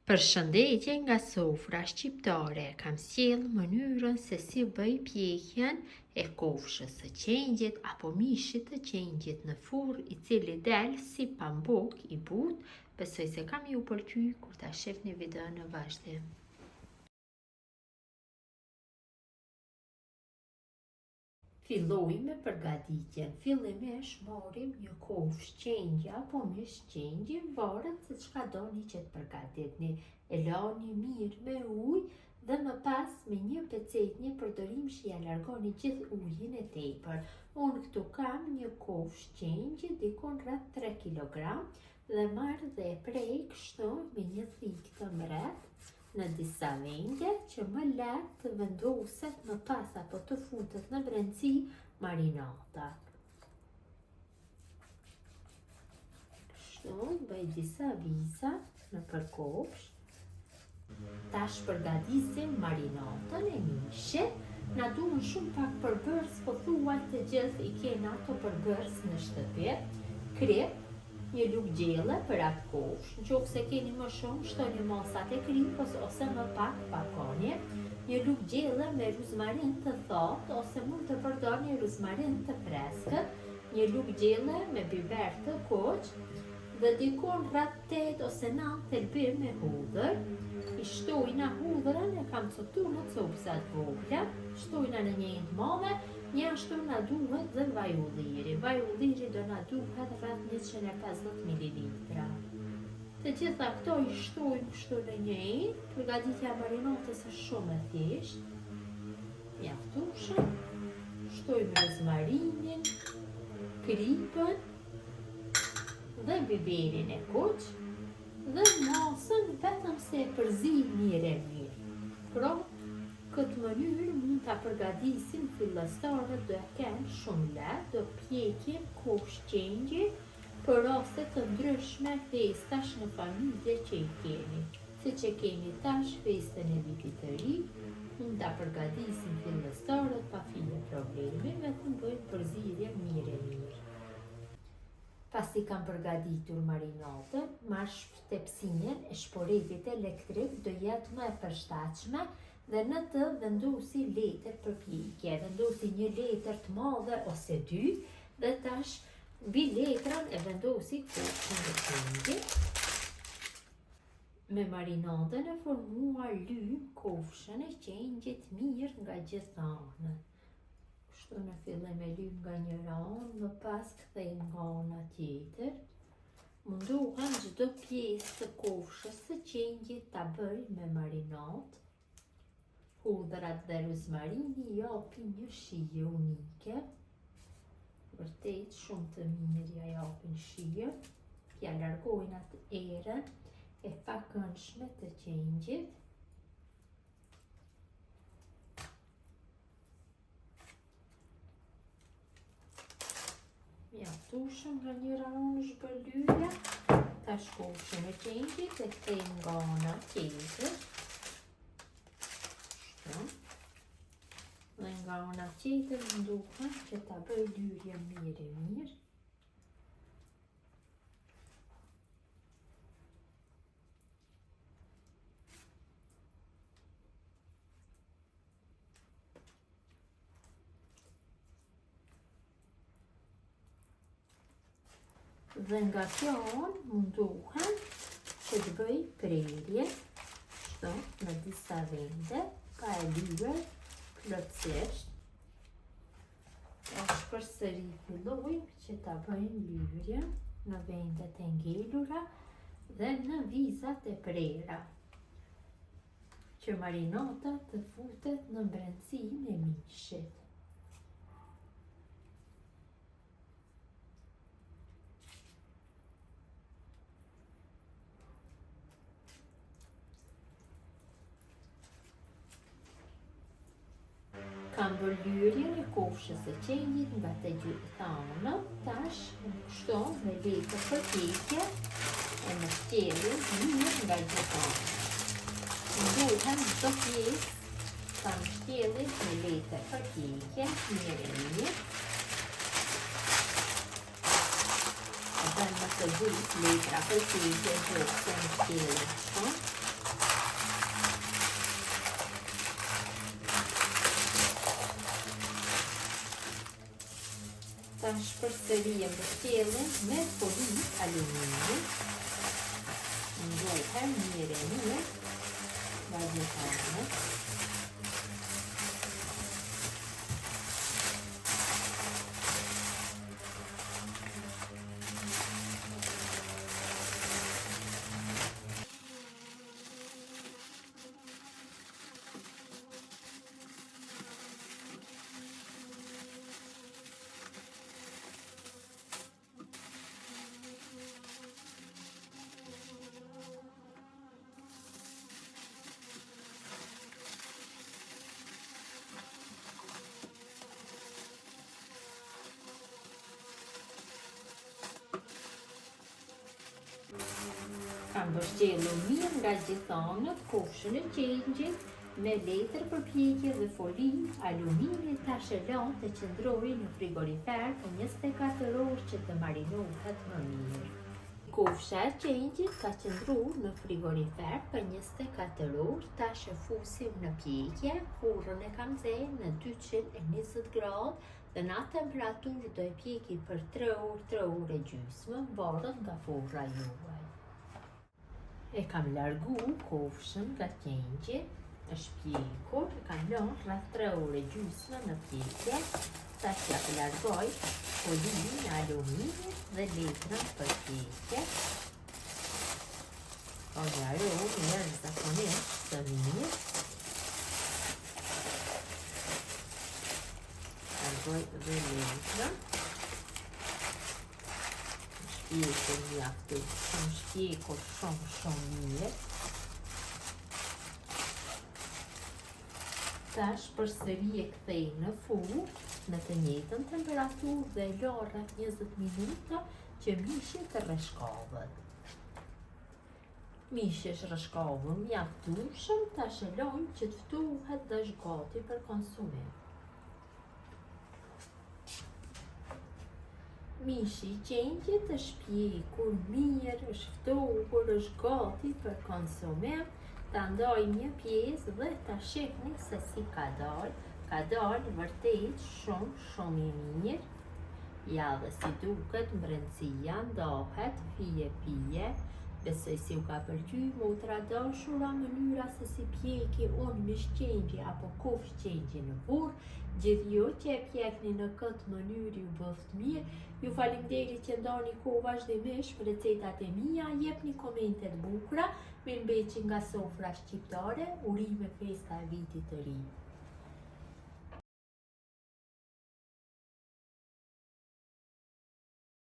Përshëndetje nga sofra shqiptare, kam sjellë mënyrën se si bëj pjekjen e kofshës së qengjit apo mishit të qengjit në furrë i cili del si pambuk i butë. Besoj se kam ju pëlqy kur ta shihni videon në vazhdim. Filloj me përgatitjen. Fillimisht marrim një kofshë qengje apo mish qengje, varet se çka doni që të përgatitni. E lani mirë me ujë dhe më pas me një pecet, një përdorim që ja largoni gjithë ujin e tepër. Unë këtu kam një kofshë qengje dikon rreth 3 kg dhe marr dhe e prej kështu me një thikë të mbret në disa vende që më lehtë të vendoset më pas apo të futet në brendësi marinata. Kështu, bëj disa viza në përkopsh. Tash përgatisim marinatën e mishit. Na duhen shumë pak përbërës, po thuaj të gjithë i kena ato përbërës në shtëpi. Krip, një lugë gjelle për atë kofshë, nëse keni më shumë, shtoni masat e kripës ose më pak pakoni. Një lugë gjelle me ruzmarin të thatë ose mund të përdorni ruzmarin të freskët, një lugë gjelle me biber të kuq dhe dikon rreth 8 ose 9 thelbim me hudhër. I shtojna hudhërën, e kam cotuar në copsa të vogla, shtojna në një të madhe. Njashtu na duhet dhe vaj ulliri. Vaj ulliri do na duhet rreth 150 ml. Të gjitha këto i shtojmë kështu në një enë. Përgatitja marinatës është shumë e thjeshtë. Mjaftueshëm. Shtojmë rozmarinin, kripën dhe biberin e kuq dhe masën vetëm se e përzi mirë e mirë. Pra, këtë mënyrë mund ta përgatisim fillestarët, do e kenë shumë lehtë, do pjekin kofshë qengje për raste të ndryshme, festash në familje që i keni. Siç e kemi tash festën e vitit të ri, mund ta përgatisim fillestarët pa fillë problemi, vetëm bëjmë përzierje mirë e mirë. Pasi kam përgatitur marinatën, marr shtepsinjen e shporetit elektrik, do jetë më e përshtatshme dhe në të vendosi letër për pjekje. Vendosi një letër të madhe ose 2 dhe tash mbi letrën e vendosi kofshën e qengjit. Me marinatën e formuar lyjm kofshën e qengjit mirë nga gjithë anët. Kështu në fillim e lyjm nga njëra anë, më pas kthejmë nga ana tjetër. Mundohem çdo pjesë të kofshës së qengjit ta bëj me marinat. Hudhrat dhe rozmarini japin një shije unike. Vërtet shumë të mirë ja japin shije. Ja largojnë atë erën e pakëndshme të qengjit. Mjaftueshëm nga njëra anë zhbërlyerja. Tash kofshën e qengjit e kthejmë nga ana tjetër. Dhe nga ana tjetër mundohem që ta bëj lyrje mirë e mirë. Dhe nga kjo anë mundohem që të bëj prerje, kështu në disa vende, pa e lyer plotësisht. Tash përsëri fillojmë që ta bëjmë lyrje në vendet e ngelura dhe në vizat e prera, që marinata të futet në brendësinë e mishit. Kam bërë lyrjen e kofshës së qengjit nga të gjitha anët. Tash kështu me letër për pjekje e më shtjellim mirë nga gjitha anët. Mundohem çdo pjesë ta mbështjellim me letër për pjekje mirë e mirë. Dhe më të gjithë letra për pjekje do të mbështjellim kështu. përsëri mbështjellin me foli alumini. Ndohem mirë e mirë nga gjithë anët. Kam mbështjellur mirë nga gjithë anët kofshën e qengjit me letër përpjekje dhe foli alumini. Tash e lëm të qëndrojë në frigorifer për 24 orë që të marinohet më mirë. Kofsha e qengjit ka qëndruar në frigorifer për 24 orë. Tash e fusim në pjekje. Furrën e kam nxjerrë në 220 gradë dhe në atë temperaturë do e pjeki për 3 orë e gjysmë, varet nga furra juaj. E kam largu kofshën nga qengji, është pjekur, e kam lënë rreth 3 orë e gjysmë në pjekje. Tash ja largoj folin e aluminit dhe letrën për pjekje. Ka një aromë jashtëzakonisht të mirë. Largoj dhe letrën. Shpjekur mjaftu, shpjekur shumë mirë. Tash përsëri e kthej në furrë në të njëjtën temperaturë dhe lë rreth 20 minuta që mishi të rreshkohet. Mishi është rreshkohur mjaftueshëm, tash e lëm që të ftohet dhe është gati për konsumim. Mishi i qengjit është pjekur mirë, është ftohur, është gati për konsumim. Ta ndaj një pjesë dhe ta shihni se si ka dalë. Ka dalë vërtet shumë i mirë. Ja dhe si duket mbrëmësia ndahet fije. Besoj si u ka pëlqyer motra dashura mënyra se si pjeki unë mish qengji apo kofshë qengji në furrë. Gjithë ju që e pjekni në këtë mënyrë ju bëft mirë. Ju faleminderit që ndani kohë vazhdimisht për recetat e mia, jepni komente të bukura, mirëmbëjtje nga sofra shqiptare, urime festa e vitit të ri.